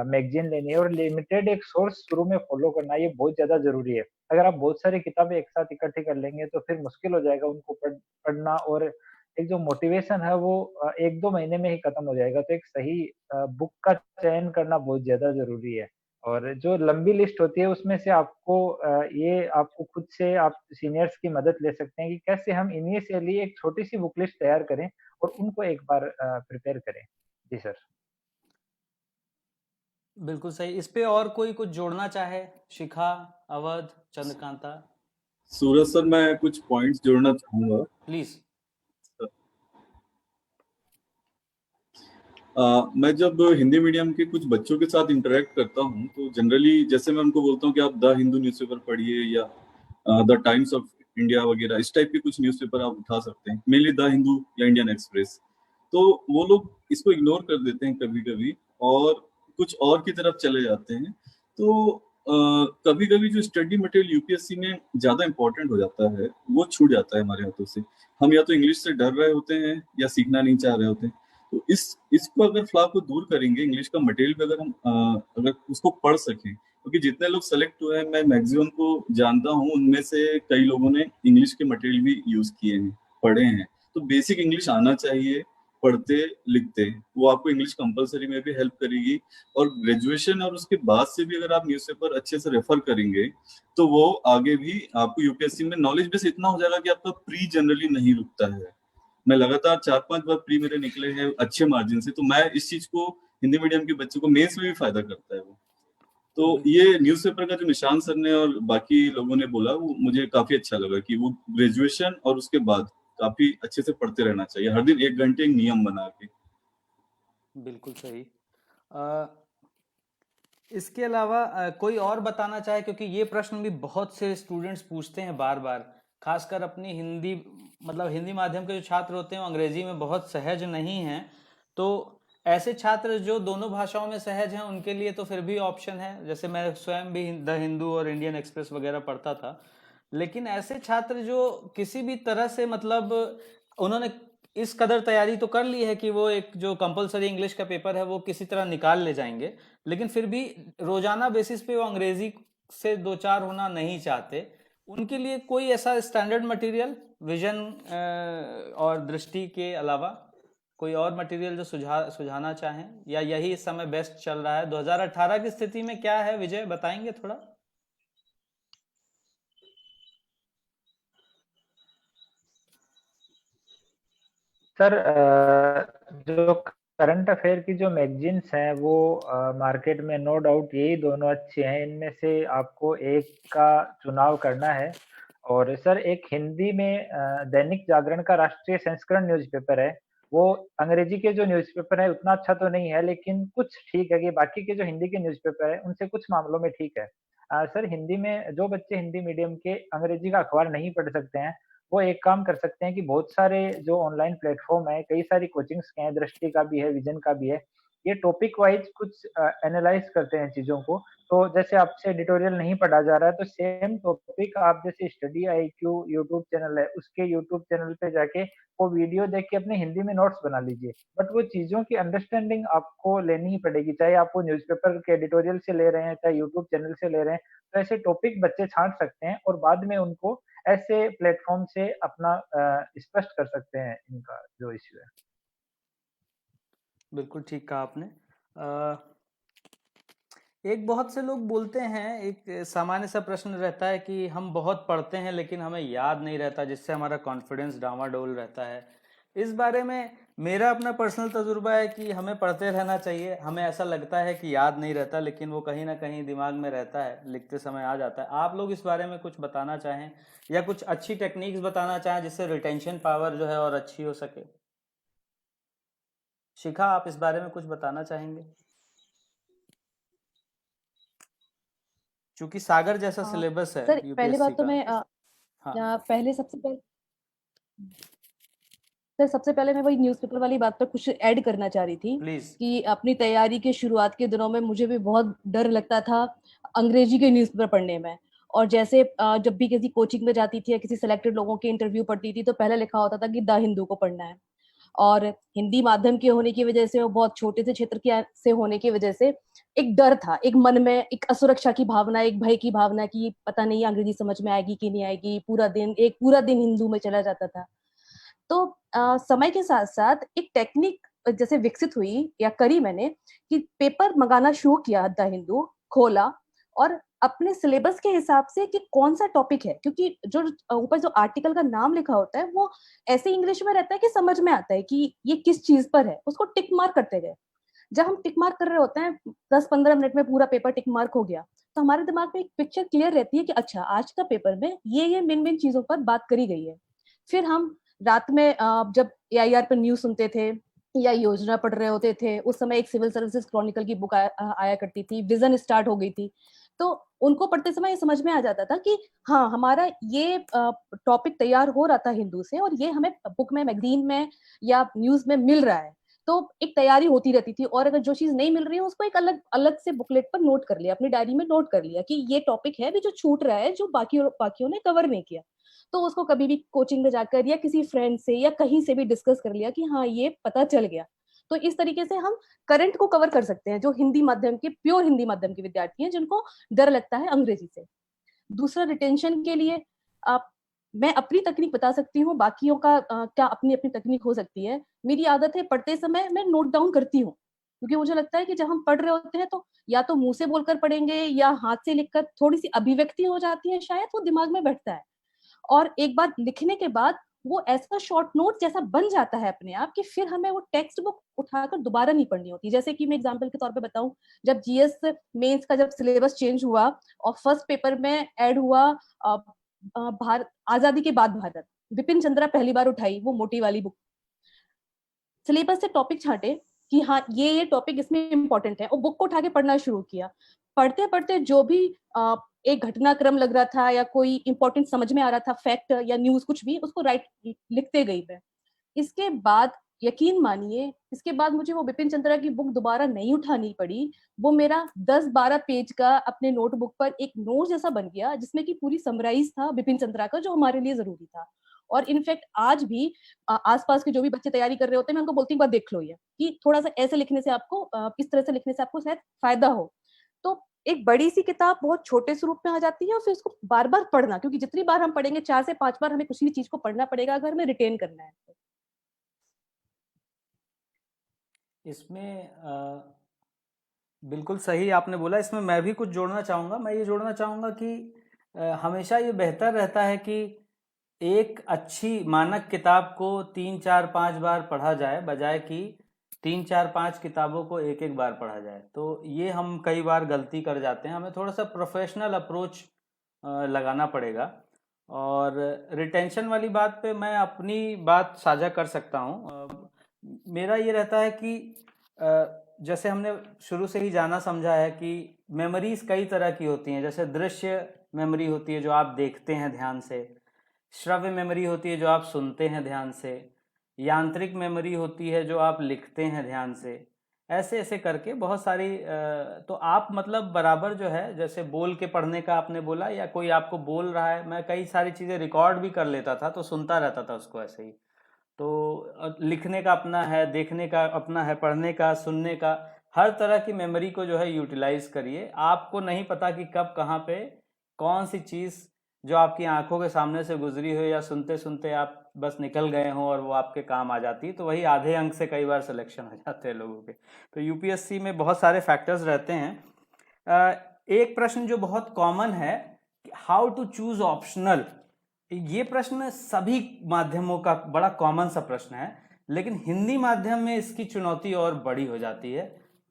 मैगजीन लेनी है और लिमिटेड एक सोर्स शुरू में फॉलो करना, ये बहुत ज्यादा जरूरी है। अगर आप बहुत सारी किताबें एक साथ इकट्ठी कर लेंगे तो फिर मुश्किल हो जाएगा उनको पढ़ना, और एक जो मोटिवेशन है वो 1-2 महीने में ही खत्म हो जाएगा। तो एक सही बुक का चयन करना बहुत ज्यादा जरूरी है। और जो लंबी लिस्ट होती है उसमें से आपको ये आपको खुद से आप सीनियर्स की मदद ले सकते हैं कि कैसे हम इनिशियली एक छोटी सी बुक लिस्ट तैयार करें और उनको एक बार प्रिपेयर करें। जी सर। बिल्कुल सही। इस पे और कोई कुछ जोड़ना चाहे? शिखा, अवध, चंद्रकांता? सूरज सर, मैं कुछ पॉइंट्स जोड़ना चाहूंगा प्लीज। मैं जब हिंदी मीडियम के कुछ बच्चों के साथ इंटरेक्ट करता हूं तो जनरली जैसे मैं उनको बोलता हूं कि आप द हिंदू न्यूज़पेपर पढ़िए या द टाइम्स ऑफ इंडिया वगैरह, इस टाइप के कुछ न्यूज़पेपर आप उठा सकते हैं, मेनली द हिंदू या इंडियन एक्सप्रेस। तो वो लोग इसको इग्नोर कर देते हैं कभी कभी और कुछ और की तरफ चले जाते हैं। तो कभी कभी जो स्टडी मटेरियल यूपीएससी में ज्यादा इंपॉर्टेंट हो जाता है वो छूट जाता है हमारे हाथों से। हम या तो इंग्लिश से डर रहे होते हैं या सीखना नहीं चाह रहे होते हैं। तो इसको अगर फ्लॉ को दूर करेंगे, इंग्लिश का मटेरियल भी अगर हम अगर उसको पढ़ सकें, क्योंकि जितने लोग सेलेक्ट हुए हैं मैं मैक्सिमम को जानता हूँ, उनमें से कई लोगों ने इंग्लिश के मटेरियल भी यूज किए हैं पढ़े हैं तो बेसिक इंग्लिश आना चाहिए, पढ़ते लिखते, वो आपको इंग्लिश कंपलसरी में भी हेल्प करेगी। और ग्रेजुएशन और उसके बाद से भी अगर आप न्यूज़पेपर अच्छे से रेफर करेंगे तो वो आगे भी आपको यूपीएससी में नॉलेज बेस इतना हो जाएगा कि आपका प्री जनरली नहीं रुकता है। मैं लगातार 4-5 बार प्री मेरे निकले हैं अच्छे मार्जिन से, तो मैं इस चीज को हिंदी मीडियम के बच्चों को मेंस में भी फायदा करता है वो। तो ये न्यूज़पेपर का जो निशान सर ने और बाकी लोगों ने बोला वो मुझे काफी अच्छा लगा कि वो ग्रेजुएशन और उसके बाद काफी अच्छे से पढ़ते रहना चाहिए, हर दिन 1 घंटे एक नियम बना के। बिल्कुल सही। इसके अलावा कोई और बताना चाहे, क्योंकि ये प्रश्न भी बहुत से स्टूडेंट्स पूछते हैं बार बार, खासकर अपनी हिंदी मतलब हिंदी माध्यम के जो छात्र होते हैं वो अंग्रेजी में बहुत सहज नहीं हैं, तो ऐसे छात्र जो दोनों भाषाओं में सहज हैं उनके लिए तो फिर भी ऑप्शन है। जैसे मैं स्वयं भी द हिंदू और इंडियन एक्सप्रेस वगैरह पढ़ता था, लेकिन ऐसे छात्र जो किसी भी तरह से मतलब उन्होंने इस कदर तैयारी तो कर ली है कि वो एक जो कंपलसरी इंग्लिश का पेपर है वो किसी तरह निकाल ले जाएंगे, लेकिन फिर भी रोजाना बेसिस पे वो अंग्रेजी से दो चार होना नहीं चाहते, उनके लिए कोई ऐसा स्टैंडर्ड मटेरियल विजन और दृष्टि के अलावा कोई और मटेरियल जो सुझाना चाहें, या यही इस समय बेस्ट चल रहा है? 2018 की स्थिति में क्या है विजय, बताएंगे थोड़ा? सर जो करंट अफेयर की जो मैगजीन्स हैं वो मार्केट में नो डाउट यही दोनों अच्छे हैं, इनमें से आपको एक का चुनाव करना है। और सर एक हिंदी में दैनिक जागरण का राष्ट्रीय संस्करण न्यूज़पेपर है, वो अंग्रेजी के जो न्यूज़पेपर है उतना अच्छा तो नहीं है, लेकिन कुछ ठीक है कि बाकी के जो हिंदी के न्यूज़पेपर है उनसे कुछ मामलों में ठीक है। सर हिंदी में जो बच्चे हिंदी मीडियम के अंग्रेजी का अखबार नहीं पढ़ सकते हैं, वो एक काम कर सकते हैं कि बहुत सारे जो ऑनलाइन प्लेटफॉर्म है, कई सारी कोचिंग्स के हैं, दृष्टि का भी है, विजन का भी है, ये टॉपिक वाइज कुछ एनालाइज करते हैं चीजों को। तो जैसे आपसे एडिटोरियल नहीं पढ़ा जा रहा है तो सेम टॉपिक आप जैसे स्टडी IQ यूट्यूब चैनल है, उसके यूट्यूब चैनल पे जाके वो वीडियो देख के अपने हिंदी में नोट्स बना लीजिए। बट वो चीजों की अंडरस्टैंडिंग आपको लेनी ही पड़ेगी, चाहे आप वो न्यूज़पेपर के एडिटोरियल से ले रहे हैं, चाहे यूट्यूब चैनल से ले रहे हैं। तो ऐसे टॉपिक बच्चे छांट सकते हैं और बाद में उनको ऐसे प्लेटफॉर्म से अपना स्पष्ट कर सकते हैं इनका जो इश्यू है। बिल्कुल ठीक कहा आपने। एक बहुत से लोग बोलते हैं, एक सामान्य सा प्रश्न रहता है कि हम बहुत पढ़ते हैं लेकिन हमें याद नहीं रहता, जिससे हमारा कॉन्फिडेंस डामाडोल रहता है। इस बारे में मेरा अपना पर्सनल तजुर्बा है कि हमें पढ़ते रहना चाहिए। हमें ऐसा लगता है कि याद नहीं रहता, लेकिन वो कहीं ना कहीं दिमाग में रहता है, लिखते समय आ जाता है। आप लोग इस बारे में कुछ बताना चाहें या कुछ अच्छी टेक्निक्स बताना चाहें जिससे रिटेंशन पावर जो है और अच्छी हो सके? शिखा, आप इस बारे में कुछ बताना चाहेंगे? क्योंकि सागर जैसा सिलेबस है सर यूपीएससी पहली बात तो का। मैं हाँ पहले सबसे पहले मैं वही न्यूज़पेपर वाली बात पर कुछ ऐड करना चाह रही थी प्लीज। कि अपनी तैयारी के शुरुआत के दिनों में मुझे भी बहुत डर लगता था अंग्रेजी के न्यूज़पेपर पढ़ने में। और जैसे जब भी किसी कोचिंग में जाती थी या किसी सिलेक्टेड लोगों के इंटरव्यू पढ़ती थी तो पहले लिखा होता था कि द हिंदू को पढ़ना है। और हिंदी माध्यम के होने की वजह से और बहुत छोटे से क्षेत्र से होने की वजह से एक डर था, एक मन में एक असुरक्षा की भावना, एक भय की भावना कि पता नहीं अंग्रेजी समझ में आएगी कि नहीं आएगी। एक पूरा दिन हिंदू में चला जाता था। तो समय के साथ साथ एक टेक्निक जैसे विकसित हुई या करी मैंने कि पेपर मंगाना शुरू किया, द हिंदू खोला और अपने सिलेबस के हिसाब से कि कौन सा टॉपिक है, क्योंकि जो ऊपर जो आर्टिकल का नाम लिखा होता है वो ऐसे इंग्लिश में रहता है कि समझ में आता है कि ये किस चीज पर है, उसको टिक मार्क करते गए। जब हम टिक मार्क कर रहे होते हैं 10-15 मिनट में पूरा पेपर टिक मार्क हो गया, तो हमारे दिमाग में एक पिक्चर क्लियर रहती है कि अच्छा आज का पेपर में ये मेन चीजों पर बात करी गई है। फिर हम रात में जब AIR पर न्यूज सुनते थे या योजना पढ़ रहे होते थे, उस समय एक सिविल सर्विसेज क्रॉनिकल की बुक आया करती थी, विजन स्टार्ट हो गई थी, तो उनको पढ़ते समय ये समझ में आ जाता था कि हाँ हमारा ये टॉपिक तैयार हो रहा था हिंदू से और ये हमें बुक में, मैगजीन में या न्यूज में मिल रहा है। तो एक तैयारी होती रहती थी और अगर जो चीज नहीं मिल रही है उसको एक अलग से बुकलेट पर नोट कर लिया, अपनी डायरी में नोट कर लिया कि ये टॉपिक है अभी जो छूट रहा है, जो बाकियों ने कवर नहीं किया। तो उसको कभी भी कोचिंग में जाकर या किसी फ्रेंड से या कहीं से भी डिस्कस कर लिया कि हाँ ये पता चल गया। तो इस तरीके से हम करंट को कवर कर सकते हैं, जो हिंदी माध्यम के प्योर हिंदी माध्यम के विद्यार्थी हैं जिनको डर लगता है अंग्रेजी से। दूसरा, रिटेंशन के लिए आप मैं अपनी तकनीक बता सकती हूँ, बाकियों का क्या अपनी अपनी तकनीक हो सकती है। मेरी आदत है पढ़ते समय मैं नोट डाउन करती हूँ, क्योंकि मुझे लगता है कि जब हम पढ़ रहे होते हैं तो या तो मुंह से बोलकर पढ़ेंगे या हाथ से लिखकर, थोड़ी सी अभिव्यक्ति हो जाती है, शायद वो दिमाग में बैठता है। और एक बार लिखने के बाद वो ऐसा शॉर्ट नोट जैसा बन जाता है अपने आप कि फिर हमें वो टेक्स्ट बुक उठाकर दोबारा नहीं पढ़नी होती। जैसे कि मैं एग्जांपल के तौर पे बताऊं, जब जीएस मेंस का जब सिलेबस चेंज हुआ और फर्स्ट पेपर में ऐड हुआ भारत आजादी के बाद भारत, विपिन चंद्रा पहली बार उठाई वो मोटी वाली बुक, सिलेबस से टॉपिक छांटे कि हाँ ये टॉपिक इसमें इंपॉर्टेंट है, और बुक को उठा के पढ़ना शुरू किया। पढ़ते पढ़ते जो भी एक घटनाक्रम लग रहा था या कोई इंपॉर्टेंट समझ में आ रहा था, फैक्ट या न्यूज कुछ भी, उसको लिखते गई मैं। इसके बाद यकीन मानिए, इसके बाद मुझे वो विपिन चंद्रा की बुक दोबारा नहीं उठानी पड़ी। वो मेरा 10-12 पेज का अपने नोटबुक पर एक नोट जैसा बन गया, जिसमें कि पूरी समराइज था विपिन चंद्रा का, जो हमारे लिए जरूरी था। और इनफैक्ट आज भी आसपास के जो भी बच्चे तैयारी कर रहे होते हैं, मैं उनको बोलती हूँ बार देख लो ये, कि थोड़ा सा ऐसे लिखने से आपको इस तरह से लिखने से आपको शायद फायदा हो। तो एक बड़ी सी किताब बहुत छोटे स्वरूप में आ जाती है, और फिर उसको बार बार पढ़ना, क्योंकि जितनी बार हम पढ़ेंगे 4 से 5 बार हमें किसी भी चीज को पढ़ना पड़ेगा अगर हमें रिटेन करना है। इसमें बिल्कुल सही आपने बोला। इसमें मैं भी कुछ जोड़ना चाहूँगा। मैं ये जोड़ना चाहूँगा कि हमेशा ये बेहतर रहता है कि एक अच्छी मानक किताब को 3-4-5 बार पढ़ा जाए, बजाय कि 3-4-5 किताबों को एक एक बार पढ़ा जाए। तो ये हम कई बार गलती कर जाते हैं। हमें थोड़ा सा प्रोफेशनल अप्रोच लगाना पड़ेगा। और रिटेंशन वाली बात पे मैं अपनी बात साझा कर सकता हूँ। मेरा ये रहता है कि जैसे हमने शुरू से ही जाना समझा है कि मेमोरीज कई तरह की होती हैं। जैसे दृश्य मेमोरी होती है जो आप देखते हैं ध्यान से, श्रव्य मेमोरी होती है जो आप सुनते हैं ध्यान से, यांत्रिक मेमोरी होती है जो आप लिखते हैं ध्यान से। ऐसे ऐसे करके बहुत सारी तो आप मतलब बराबर जो है, जैसे बोल के पढ़ने का आपने बोला, या कोई आपको बोल रहा है, मैं कई सारी चीज़ें रिकॉर्ड भी कर लेता था तो सुनता रहता था उसको ऐसे ही। तो लिखने का अपना है, देखने का अपना है, पढ़ने का, सुनने का, हर तरह की मेमोरी को जो है यूटिलाइज करिए। आपको नहीं पता कि कब कहाँ पे कौन सी चीज़ जो आपकी आंखों के सामने से गुजरी हो या सुनते सुनते आप बस निकल गए हों और वो आपके काम आ जाती है, तो वही आधे अंक से कई बार सिलेक्शन हो जाते हैं लोगों के। तो यूपीएससी में बहुत सारे फैक्टर्स रहते हैं। एक प्रश्न जो बहुत कॉमन है, हाउ टू चूज ऑप्शनल, ये प्रश्न सभी माध्यमों का बड़ा कॉमन सा प्रश्न है, लेकिन हिंदी माध्यम में इसकी चुनौती और बड़ी हो जाती है।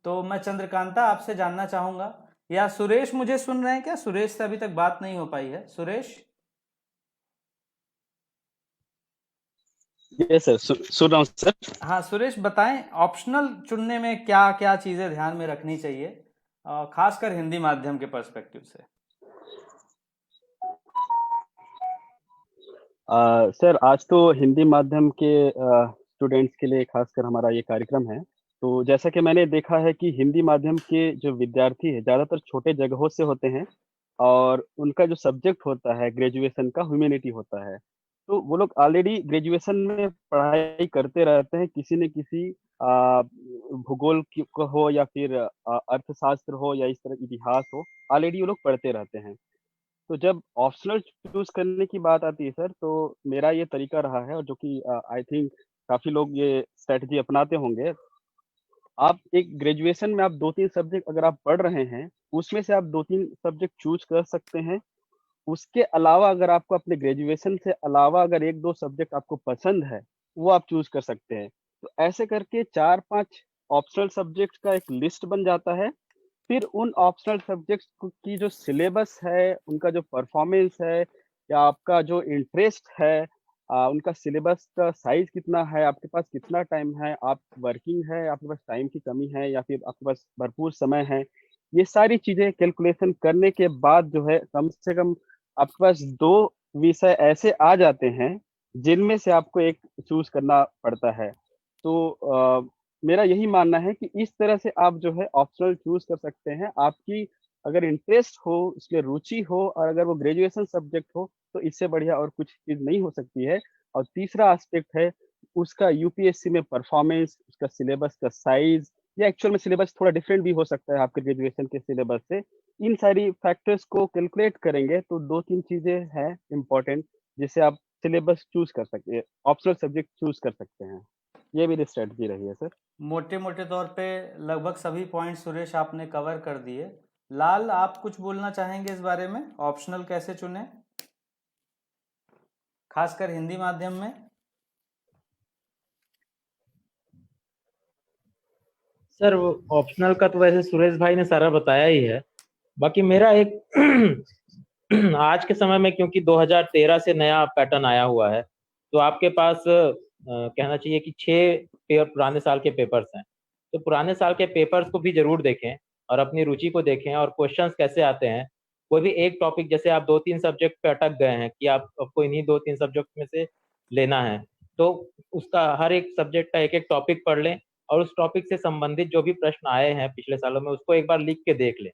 तो मैं चंद्रकांता आपसे जानना चाहूंगा, या सुरेश मुझे सुन रहे हैं क्या? सुरेश से अभी तक बात नहीं हो पाई है। सुरेश? यस सर, सुन रहा हूँ सर। हाँ सुरेश, बताएं ऑप्शनल चुनने में क्या क्या चीजें ध्यान में रखनी चाहिए, खासकर हिंदी माध्यम के पर्सपेक्टिव से। सर, आज तो हिंदी माध्यम के स्टूडेंट्स के लिए खासकर हमारा ये कार्यक्रम है। तो जैसा कि मैंने देखा है कि हिंदी माध्यम के जो विद्यार्थी है ज़्यादातर छोटे जगहों से होते हैं, और उनका जो सब्जेक्ट होता है ग्रेजुएशन का ह्यूमैनिटी होता है। तो वो लोग ऑलरेडी ग्रेजुएशन में पढ़ाई करते रहते हैं, किसी न किसी भूगोल को हो या फिर अर्थशास्त्र हो या इस तरह इतिहास हो, ऑलरेडी वो लोग पढ़ते रहते हैं। तो जब ऑप्शनल चूज करने की बात आती है सर, तो मेरा ये तरीका रहा है, और जो कि आई थिंक काफी लोग ये स्ट्रेटजी अपनाते होंगे। आप एक ग्रेजुएशन में आप 2-3 सब्जेक्ट अगर आप पढ़ रहे हैं, उसमें से आप 2-3 सब्जेक्ट चूज कर सकते हैं। उसके अलावा अगर आपको अपने ग्रेजुएशन से अलावा अगर 1-2 सब्जेक्ट आपको पसंद है, वो आप चूज कर सकते हैं। तो ऐसे करके 4-5 ऑप्शनल सब्जेक्ट्स का एक लिस्ट बन जाता है। फिर उन ऑप्शनल सब्जेक्ट्स की जो सिलेबस है, उनका जो परफॉर्मेंस है, या आपका जो इंटरेस्ट है, उनका सिलेबस का साइज कितना है, आपके पास कितना टाइम है, आप वर्किंग है, आपके पास टाइम की कमी है या फिर आपके पास भरपूर समय है, ये सारी चीजें कैलकुलेशन करने के बाद जो है कम से कम आपके पास 2 विषय ऐसे आ जाते हैं जिनमें से आपको एक चूज करना पड़ता है। तो मेरा यही मानना है कि इस तरह से आप जो है ऑप्शनल चूज कर सकते हैं। आपकी अगर इंटरेस्ट हो, उसमें रुचि हो, और अगर वो ग्रेजुएशन सब्जेक्ट हो, तो इससे बढ़िया और कुछ चीज नहीं हो सकती है। और तीसरा एस्पेक्ट है उसका यूपीएससी में परफॉर्मेंस, उसका सिलेबस का साइज, या एक्चुअल में सिलेबस थोड़ा डिफरेंट भी हो सकता है आपके ग्रेजुएशन के सिलेबस से। इन सारी फैक्टर्स को कैलकुलेट करेंगे तो 2-3 चीजें हैं इम्पोर्टेंट। जिससे आप सिलेबस चूज कर सकते हैं, ऑप्शनल सब्जेक्ट चूज कर सकते हैं। ये मेरी स्ट्रेटजी रही है सर। मोटे मोटे तौर पे लगभग सभी पॉइंट सुरेश आपने कवर कर दिए। लाल, आप कुछ बोलना चाहेंगे इस बारे में, ऑप्शनल कैसे चुने, खासकर हिंदी माध्यम में? सर ऑप्शनल का तो वैसे सुरेश भाई ने सारा बताया ही है। बाकी मेरा एक आज के समय में क्योंकि 2013 से नया पैटर्न आया हुआ है, तो आपके पास कहना चाहिए कि 6 पुराने साल के पेपर्स हैं। तो पुराने साल के पेपर्स को भी जरूर देखें और अपनी रुचि को देखें और क्वेश्चंस कैसे आते हैं। कोई भी एक टॉपिक, जैसे आप 2-3 सब्जेक्ट पे अटक गए हैं कि आपको इन्हीं 2-3 सब्जेक्ट में से लेना है, तो उसका हर एक सब्जेक्ट का एक एक टॉपिक पढ़ लें और उस टॉपिक से संबंधित जो भी प्रश्न आए हैं पिछले सालों में, उसको एक बार लिख के देख लें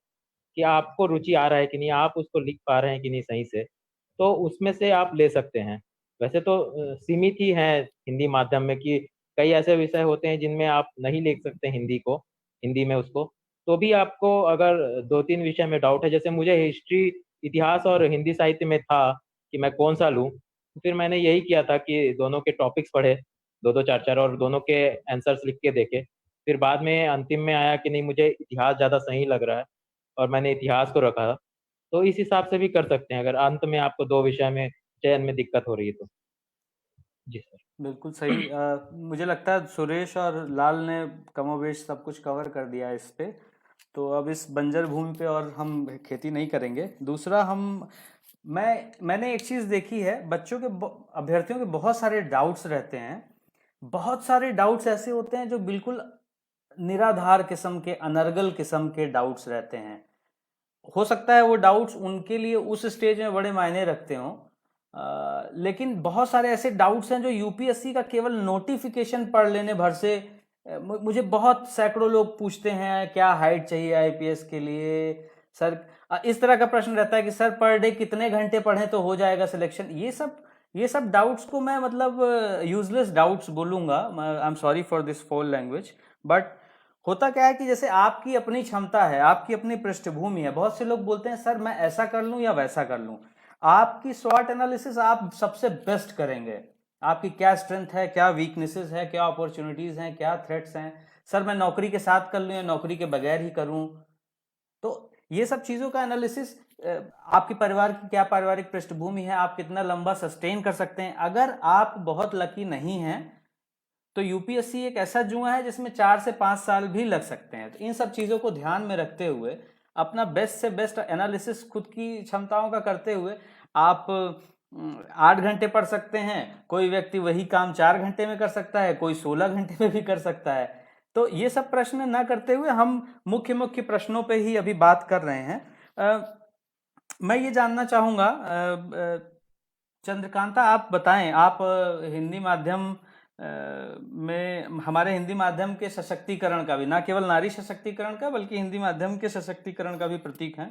कि आपको रुचि आ रहा है कि नहीं, आप उसको लिख पा रहे हैं कि नहीं सही से, तो उसमें से आप ले सकते हैं। वैसे तो सीमित ही है हिंदी माध्यम में कि कई ऐसे विषय होते हैं जिनमें आप नहीं लिख सकते हिंदी में उसको। तो भी आपको अगर 2-3 विषय में डाउट है, जैसे मुझे हिस्ट्री, इतिहास और हिंदी साहित्य में था कि मैं कौन सा लूँ, तो फिर मैंने यही किया था कि दोनों के टॉपिक्स पढ़े, 2-2 4-4, और दोनों के आंसर्स लिख के देखे। फिर बाद में अंतिम में आया कि नहीं, मुझे इतिहास ज़्यादा सही लग रहा है और मैंने इतिहास को रखा। तो इस हिसाब से भी कर सकते हैं अगर अंत में आपको 2 विषय में चयन में दिक्कत हो रही है तो। जी सर। बिल्कुल सही। मुझे लगता है सुरेश और लाल ने कमोबेश सब कुछ कवर कर दिया है इस पे। तो अब इस बंजर भूमि पे और हम खेती नहीं करेंगे। दूसरा, मैंने एक चीज़ देखी है, बच्चों के अभ्यर्थियों के बहुत सारे डाउट्स रहते हैं। बहुत सारे डाउट्स ऐसे होते हैं जो बिल्कुल निराधार किस्म के, अनर्गल किस्म के डाउट्स रहते हैं। हो सकता है वो डाउट्स उनके लिए उस स्टेज में बड़े मायने रखते हों, लेकिन बहुत सारे ऐसे डाउट्स हैं जो यूपीएससी का केवल नोटिफिकेशन पढ़ लेने भर से मुझे बहुत सैकड़ों लोग पूछते हैं क्या हाइट चाहिए आईपीएस के लिए सर। इस तरह का प्रश्न रहता है कि सर पर डे कितने घंटे पढ़ें तो हो जाएगा सिलेक्शन। ये सब डाउट्स को मैं मतलब यूजलेस डाउट्स बोलूंगा। I am sorry for this फोल लैंग्वेज, बट होता क्या है कि जैसे आपकी अपनी क्षमता है, आपकी अपनी पृष्ठभूमि है। बहुत से लोग बोलते हैं सर मैं ऐसा कर लूं या वैसा कर लूं। आपकी स्वॉट एनालिसिस आप सबसे बेस्ट करेंगे, आपकी क्या स्ट्रेंथ है, क्या वीकनेसेस है, क्या अपॉर्चुनिटीज हैं, क्या थ्रेट्स हैं। सर मैं नौकरी के साथ कर लूं या नौकरी के बगैर ही करूं। तो ये सब चीजों का एनालिसिस, आपकी परिवार की क्या पारिवारिक पृष्ठभूमि है, आप कितना लंबा सस्टेन कर सकते हैं। अगर आप बहुत लकी नहीं हैं तो यूपीएससी एक ऐसा जुआ है जिसमें 4 से 5 साल भी लग सकते हैं। तो इन सब चीजों को ध्यान में रखते हुए, अपना बेस्ट से बेस्ट एनालिसिस खुद की क्षमताओं का करते हुए आप 8 घंटे पढ़ सकते हैं। कोई व्यक्ति वही काम 4 घंटे में कर सकता है, कोई 16 घंटे में भी कर सकता है। तो ये सब प्रश्न ना करते हुए हम मुख्य मुख्य प्रश्नों पे ही अभी बात कर रहे हैं। मैं ये जानना चाहूंगा, चंद्रकांता आप बताएं, आप हिंदी माध्यम में, हमारे हिंदी माध्यम के सशक्तिकरण का भी, ना केवल नारी सशक्तिकरण का बल्कि हिंदी माध्यम के सशक्तिकरण का भी प्रतीक हैं।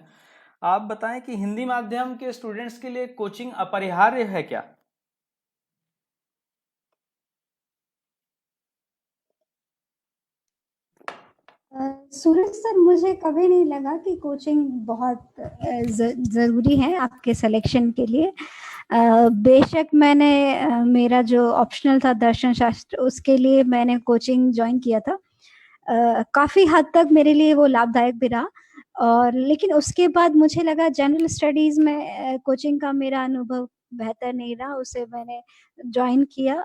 आप बताएं कि हिंदी माध्यम के स्टूडेंट्स के लिए कोचिंग अपरिहार्य है क्या? सूरज सर, मुझे कभी नहीं लगा कि कोचिंग बहुत ज़रूरी है आपके सिलेक्शन के लिए। बेशक मैंने मेरा जो ऑप्शनल था दर्शन शास्त्र, उसके लिए मैंने कोचिंग ज्वाइन किया था। काफ़ी हद तक मेरे लिए वो लाभदायक भी रहा, और लेकिन उसके बाद मुझे लगा जनरल स्टडीज़ में कोचिंग का मेरा अनुभव बेहतर नहीं रहा। उसे मैंने ज्वाइन किया,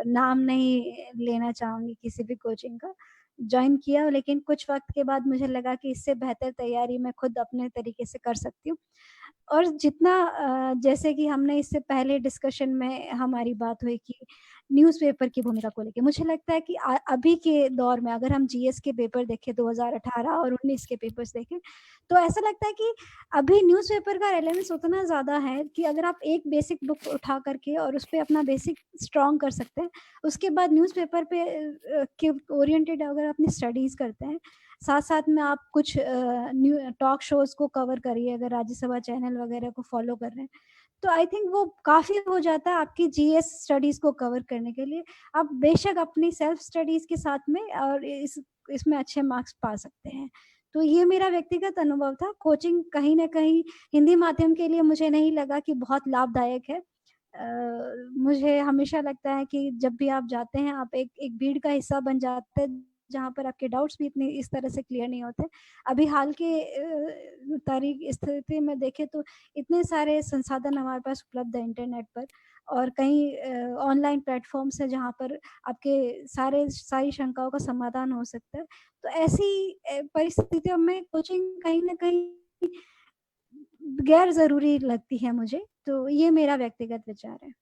नाम नहीं लेना चाहूँगी किसी भी कोचिंग का, ज्वाइन किया, लेकिन कुछ वक्त के बाद मुझे लगा कि इससे बेहतर तैयारी मैं खुद अपने तरीके से कर सकती हूँ। और जितना जैसे कि हमने इससे पहले डिस्कशन में हमारी बात हुई कि न्यूज़पेपर की भूमिका को लेके, मुझे लगता है कि अभी के दौर में अगर हम जीएस के पेपर देखें 2018 और 19 के पेपर्स देखें, तो ऐसा लगता है कि अभी न्यूज़पेपर का रेलेवेंस उतना ज़्यादा है कि अगर आप एक बेसिक बुक उठा करके और उस पर अपना बेसिक स्ट्रॉन्ग कर सकते हैं, उसके बाद न्यूज़पेपर पे के ओरिएंटेड अगर अपनी स्टडीज़ करते हैं, साथ साथ में आप कुछ न्यू टॉक शोज़ को कवर करिए, अगर राज्यसभा चैनल वगैरह को फॉलो कर रहे हैं, तो आई थिंक वो काफ़ी हो जाता है आपकी जीएस स्टडीज़ को कवर करने के लिए। आप बेशक अपनी सेल्फ स्टडीज़ के साथ में और इसमें अच्छे मार्क्स पा सकते हैं। तो ये मेरा व्यक्तिगत अनुभव था। कोचिंग कहीं न कहीं हिंदी माध्यम के लिए मुझे नहीं लगा कि बहुत लाभदायक है। मुझे हमेशा लगता है कि जब भी आप जाते हैं आप एक भीड़ का हिस्सा बन जाते हैं जहाँ पर आपके डाउट्स भी इतने इस तरह से क्लियर नहीं होते। अभी हाल के तारीख स्थिति में देखें तो इतने सारे संसाधन हमारे पास उपलब्ध है इंटरनेट पर, और कई ऑनलाइन प्लेटफॉर्म्स है जहाँ पर आपके सारी शंकाओं का समाधान हो सकता है। तो ऐसी परिस्थितियों में कोचिंग कहीं ना कहीं गैर जरूरी लगती है मुझे। तो ये मेरा व्यक्तिगत विचार है।